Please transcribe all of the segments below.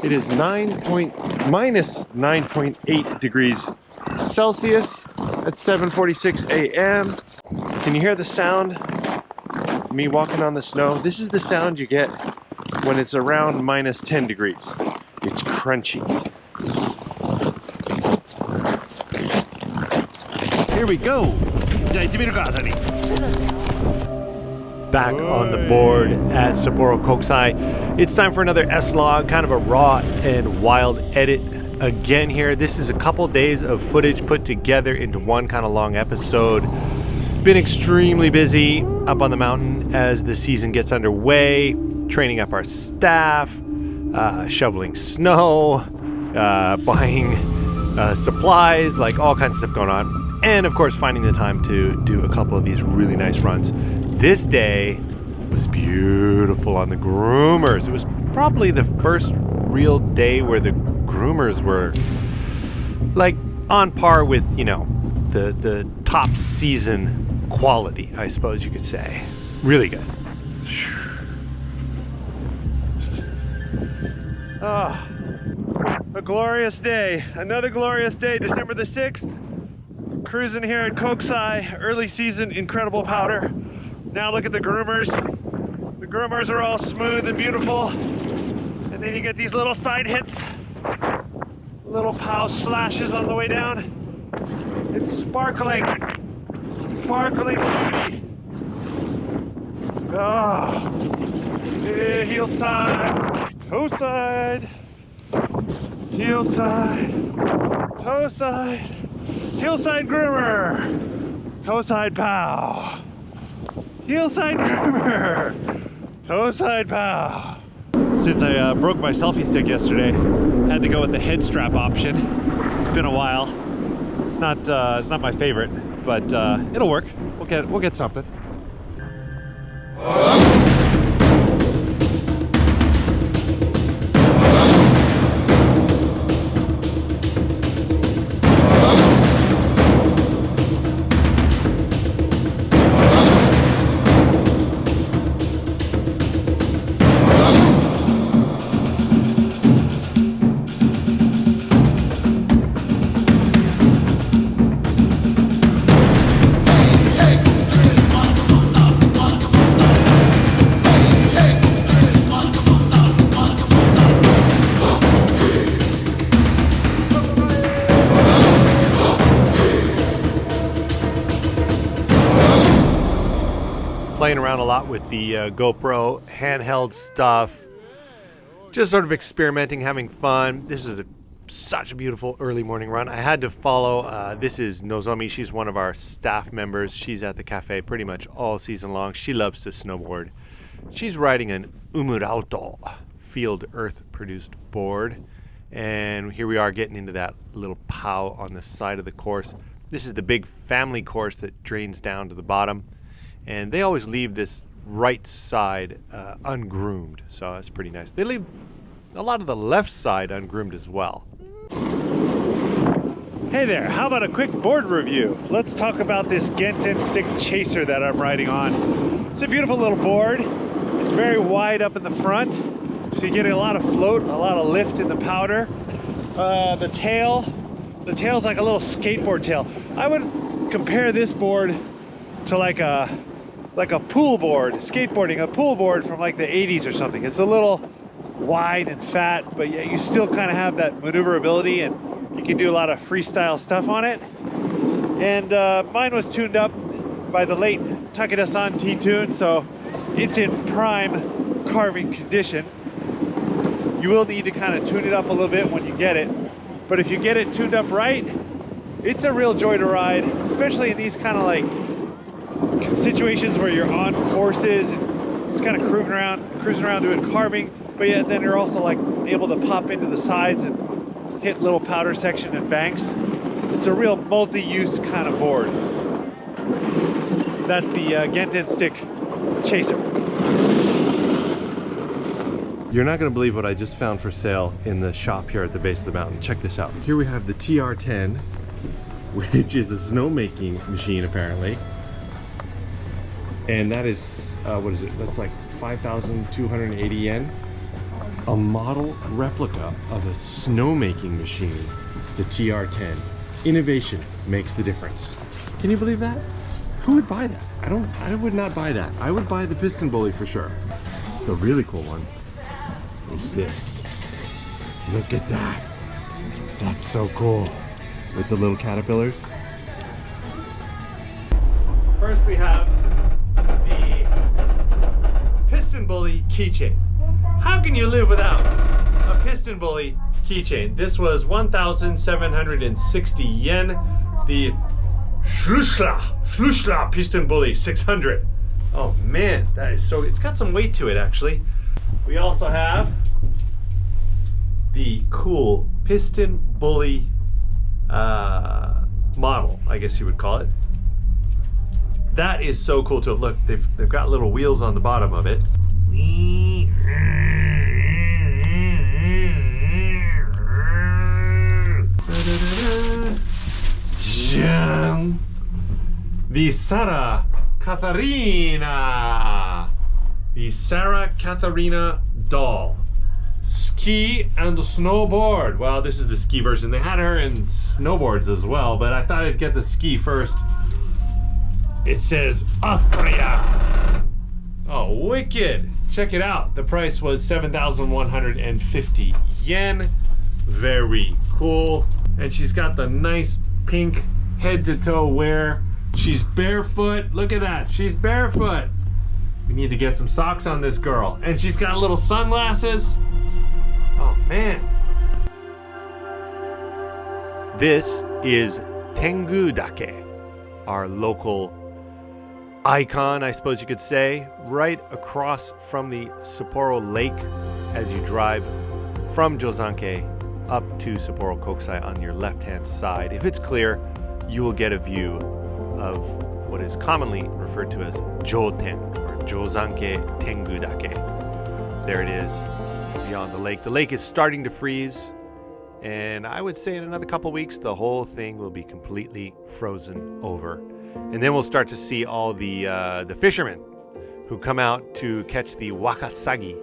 It is minus 9.8 degrees Celsius at 7:46 a.m. Can you hear the sound of me walking on the snow? This is the sound you get when it's around minus 10 degrees. It's crunchy. Here we go. Back on the board at Sapporo Kokusai. It's time for another SLOG, kind of a raw and wild edit again here. This is a couple days of footage put together into one kind of long episode. Been extremely busy up on the mountain as the season gets underway, training up our staff, shoveling snow, buying supplies, like all kinds of stuff going on. And of course, finding the time to do a couple of these really nice runs. This day was beautiful on the groomers. It was probably the first real day where the groomers were like on par with, you know, the top season quality, I suppose you could say. Really good. Ah, a glorious day. Another glorious day, December the 6th. Cruising here at Kokusai, early season incredible powder. Now look at the groomers. The groomers are all smooth and beautiful. And then you get these little side hits. Little pow splashes on the way down. It's sparkling. Sparkling beauty. Oh. Heel side. Toe side. Heel side. Toe side. Heel side groomer. Toe side pow. Heel side groomer. Toe side pow. Since I broke my selfie stick yesterday, had to go with the head strap option. It's been a while. It's not my favorite, but it'll work. We'll get something. Playing around a lot with the GoPro handheld stuff, just sort of experimenting, having fun. This is such a beautiful early morning run. I had to follow, this is Nozomi, she's one of our staff members. She's at the cafe pretty much all season long. She loves to snowboard. She's riding an Umurauto field earth produced board, and here we are getting into that little pow on the side of the course. This is the big family course that drains down to the bottom. And they always leave this right side ungroomed, so that's pretty nice. They leave a lot of the left side ungroomed as well. Hey there, how about a quick board review? Let's talk about this Genten Stick Chaser that I'm riding on. It's a beautiful little board. It's very wide up in the front, so you get a lot of float, a lot of lift in the powder. The tail's like a little skateboard tail. I would compare this board to like a pool board, skateboarding, a pool board from like the 80s or something. It's a little wide and fat, but yet you still kind of have that maneuverability and you can do a lot of freestyle stuff on it. And mine was tuned up by the late Takeda-san T-Tune, so it's in prime carving condition. You will need to kind of tune it up a little bit when you get it, but if you get it tuned up right, it's a real joy to ride, especially in these kind of like situations where you're on courses and just kind of cruising around doing carving, but yet then you're also like able to pop into the sides and hit little powder section and banks. It's a real multi-use kind of board. That's the Genten Stick Chaser. You're not going to believe what I just found for sale in the shop here at the base of the mountain. Check this out. Here we have the TR10, which is a snowmaking machine apparently. And that is, what is it? That's like 5,280 yen. a model replica of a snowmaking machine, the TR10. Innovation makes the difference. Can you believe that? Who would buy that? I would not buy that. I would buy the piston bully for sure. The really cool one is this. Look at that. That's so cool. With the little caterpillars. First we have the piston bully keychain. How can you live without a piston bully keychain? This was 1,760 yen. The Schlussla piston bully 600. Oh man, that is so, it's got some weight to it actually. We also have the cool piston bully model, I guess you would call it. That is so cool too. Look, they've got little wheels on the bottom of it. The Sarah Katharina. The Sarah Katharina doll. Ski and snowboard. Well, this is the ski version. They had her in snowboards as well, but I thought I'd get the ski first. It says Austria. Oh, wicked. Check it out. The price was 7,150 yen. Very cool. And she's got the nice pink head to toe wear. She's barefoot. Look at that. She's barefoot. We need to get some socks on this girl. And she's got little sunglasses. Oh, man. This is Tengudake, our local icon, I suppose you could say, right across from the Sapporo Lake as you drive from Jozanke up to Sapporo Kokusai on your left-hand side. If it's clear, you will get a view of what is commonly referred to as Joten, or Jozanke Tengudake. There it is, beyond the lake. The lake is starting to freeze, and I would say in another couple weeks, the whole thing will be completely frozen over. And then we'll start to see all the fishermen who come out to catch the wakasagi,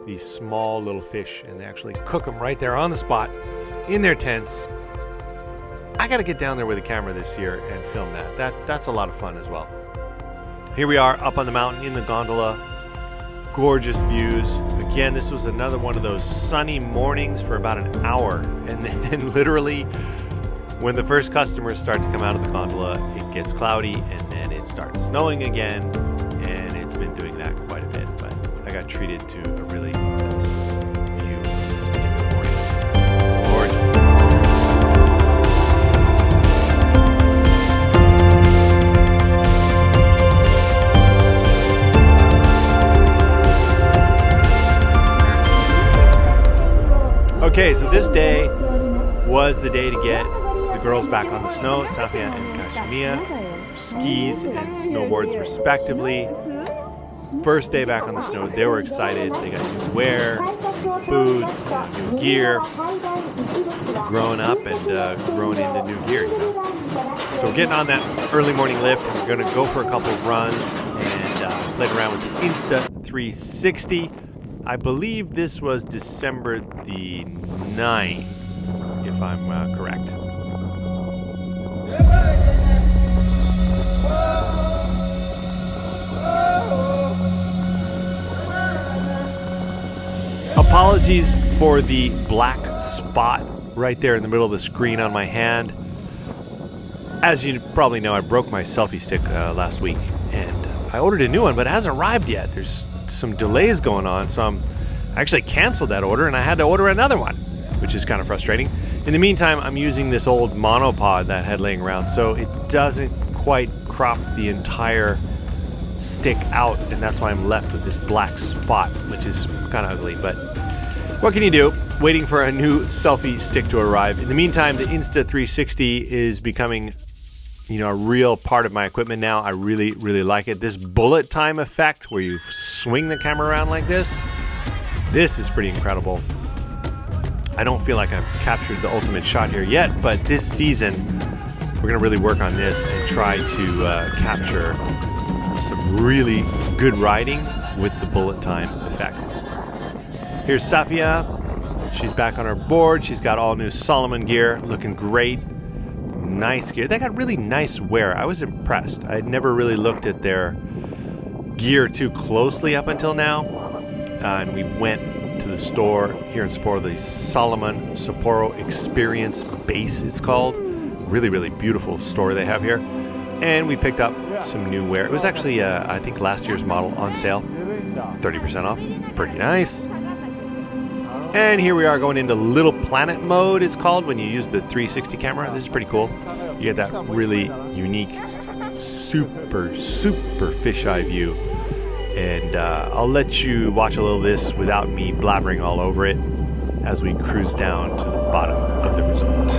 these small little fish, and they actually cook them right there on the spot in their tents. I got to get down there with a camera this year and film that. That's a lot of fun as well. Here we are up on the mountain in the gondola. Gorgeous views. Again, this was another one of those sunny mornings for about an hour. And then literally, when the first customers start to come out of the gondola, it gets cloudy and then it starts snowing again. And it's been doing that quite a bit. But I got treated to a really nice view this particular morning. Gorgeous. Okay, so this day was the day to get the girls back on the snow. Safia and Kashmia, skis and snowboards respectively. First day back on the snow, they were excited. They got new wear, boots, new gear, growing up and growing into new gear, you know? So we're getting on that early morning lift, and we're going to go for a couple of runs and played around with the Insta360. I believe this was December the 9th, if I'm correct. Apologies for the black spot right there in the middle of the screen on my hand. As you probably know, I broke my selfie stick last week, and I ordered a new one, but it hasn't arrived yet. There's some delays going on, so I actually canceled that order and I had to order another one, which is kind of frustrating. In the meantime, I'm using this old monopod that I had laying around, so it doesn't quite crop the entire stick out, and that's why I'm left with this black spot, which is kind of ugly, but what can you do? Waiting for a new selfie stick to arrive. In the meantime, the Insta360 is becoming, a real part of my equipment now. I really, really like it. This bullet time effect where you swing the camera around like this is pretty incredible. I don't feel like I've captured the ultimate shot here yet, but this season we're going to really work on this and try to capture some really good riding with the bullet time effect. Here's Safia. She's back on her board. She's got all new Salomon gear, looking great. Nice gear. They got really nice wear. I was impressed. I had never really looked at their gear too closely up until now. And we went to the store here in Sapporo, the Salomon Sapporo Experience Base, it's called. Really, really beautiful store they have here. And we picked up some new wear. It was actually, I think, last year's model on sale. 30% off. Pretty nice. And here we are going into Little Planet mode, it's called, when you use the 360 camera. This is pretty cool. You get that really unique, super fisheye view. And I'll let you watch a little of this without me blabbering all over it as we cruise down to the bottom of the resort.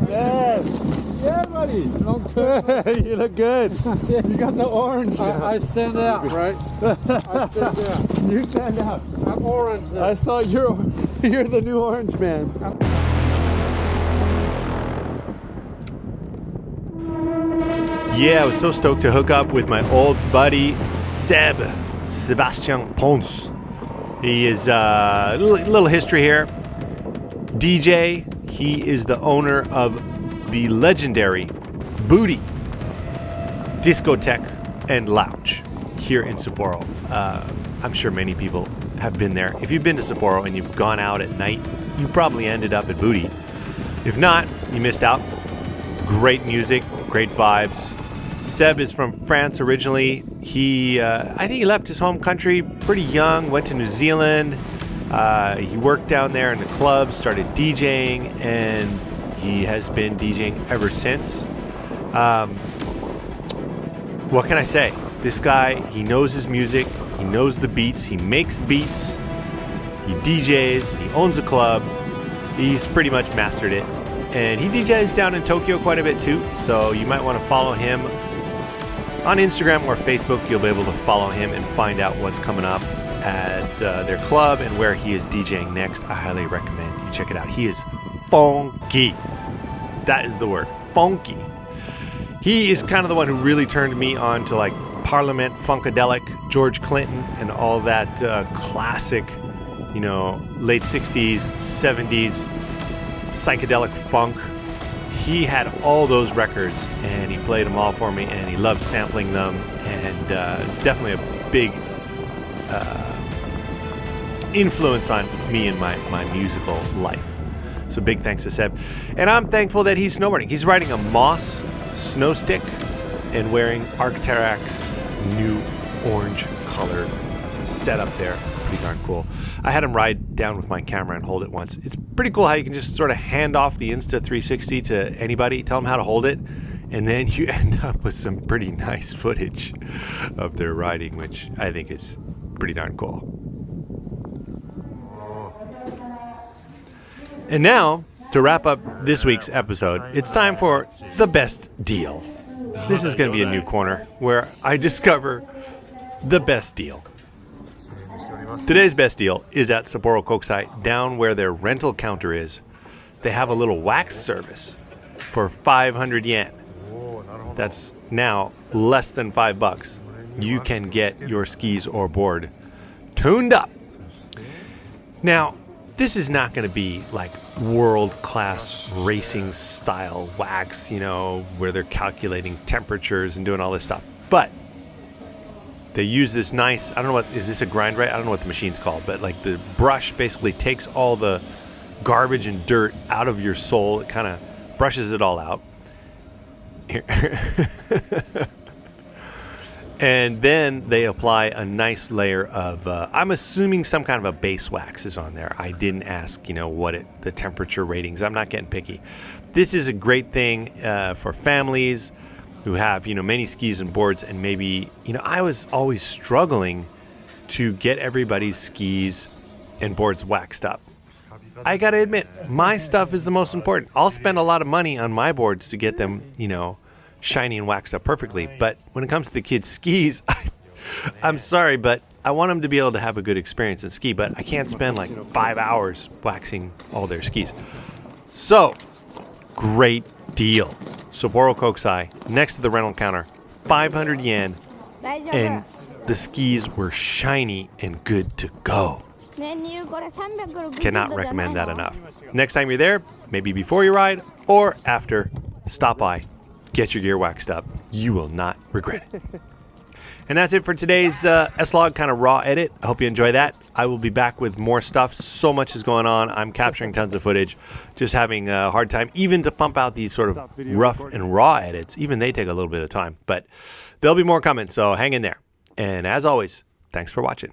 Yes. Yeah, buddy. Long time. You look good. You got the orange. I stand out, right? I stand out. You stand out. I'm orange now. I saw you're the new orange man. Yeah, I was so stoked to hook up with my old buddy Sebastien Pons. He is a little history here. DJ, he is the owner of the legendary Booty Discotheque and Lounge here in Sapporo. I'm sure many people have been there. If you've been to Sapporo and you've gone out at night, you probably ended up at Booty. If not, you missed out. Great music, great vibes. Seb is from France originally. I think he left his home country pretty young, went to New Zealand. He worked down there in the club, started DJing, and he has been DJing ever since. What can I say? This guy, he knows his music, he knows the beats, he makes beats, he DJs, he owns a club. He's pretty much mastered it. And he DJs down in Tokyo quite a bit too, so you might want to follow him on Instagram or Facebook. You'll be able to follow him and find out what's coming up at their club and where he is DJing next. I highly recommend you check it out. He is funky. That is the word, funky. He is kind of the one who really turned me on to like Parliament, Funkadelic, George Clinton, and all that classic, late 60s, 70s psychedelic funk. He had all those records and he played them all for me, and he loved sampling them, and definitely a big influence on me in my musical life. So big thanks to Seb. And I'm thankful that he's snowboarding. He's riding a Moss snow stick and wearing Arc'teryx's new orange colored setup there. Pretty darn cool. I had him ride down with my camera and hold it once. It's pretty cool how you can just sort of hand off the Insta360 to anybody, tell them how to hold it, and then you end up with some pretty nice footage of their riding, which I think is pretty darn cool. And now, to wrap up this week's episode, it's time for the best deal. This is going to be a new corner where I discover the best deal. Today's best deal is at Sapporo Kokusai, down where their rental counter is. They have a little wax service for 500 yen. That's now less than $5. You can get your skis or board tuned up. Now, this is not going to be like world-class racing style wax, where they're calculating temperatures and doing all this stuff. But they use this nice, I don't know is this a grind right? I don't know what the machine's called, but like the brush basically takes all the garbage and dirt out of your sole. It kind of brushes it all out. Here. And then they apply a nice layer of, I'm assuming some kind of a base wax is on there. I didn't ask, the temperature ratings. I'm not getting picky. This is a great thing for families who have, many skis and boards. And maybe, I was always struggling to get everybody's skis and boards waxed up. I got to admit, my stuff is the most important. I'll spend a lot of money on my boards to get them, shiny and waxed up perfectly. But when it comes to the kids' skis, I'm sorry, but I want them to be able to have a good experience and ski, but I can't spend like 5 hours waxing all their skis. So, great deal. Sapporo Kokusai, next to the rental counter, 500 yen, and the skis were shiny and good to go. Cannot recommend that enough. Next time you're there, maybe before you ride or after, stop by. Get your gear waxed up. You will not regret it. And that's it for today's SLOG kind of raw edit. I hope you enjoy that. I will be back with more stuff. So much is going on. I'm capturing tons of footage. Just having a hard time even to pump out these sort of rough and raw edits. Even they take a little bit of time. But there'll be more coming, so hang in there. And as always, thanks for watching.